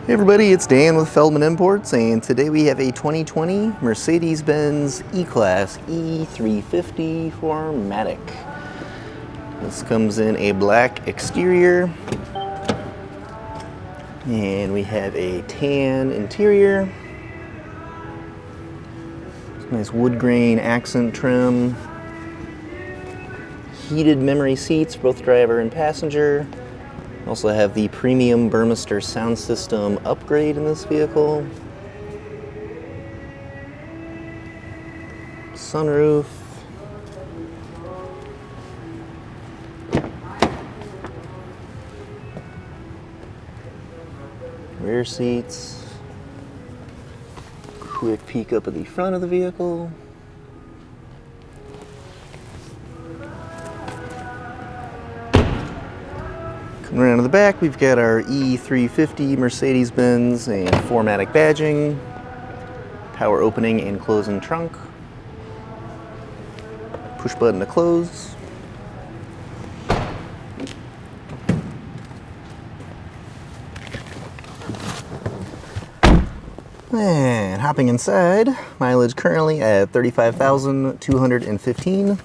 Hey everybody, it's Dan with Feldmann Imports, and today we have a 2020 Mercedes-Benz E-Class E350 4MATIC. This comes in a black exterior, and we have a tan interior. Nice wood grain accent trim. Heated memory seats for both driver and passenger. Also have the premium Burmester sound system upgrade in this vehicle. Sunroof. Rear seats. Quick peek up at the front of the vehicle. Coming around to the back, we've got our E350 Mercedes-Benz and 4MATIC badging, power opening and closing trunk, push button to close. And hopping inside, mileage currently at 35,215.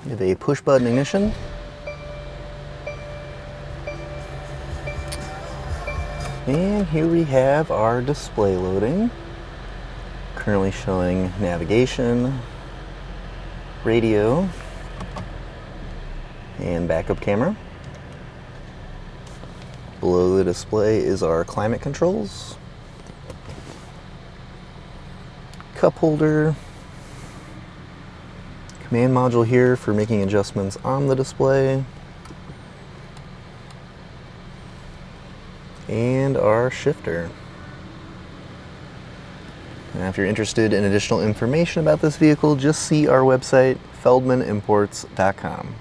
We have a push button ignition. And here we have our display loading, currently showing navigation, radio, and backup camera. Below the display is our climate controls, cup holder, command module here for making adjustments on the display, and our shifter. Now, if you're interested in additional information about this vehicle, just see our website, feldmannimports.com.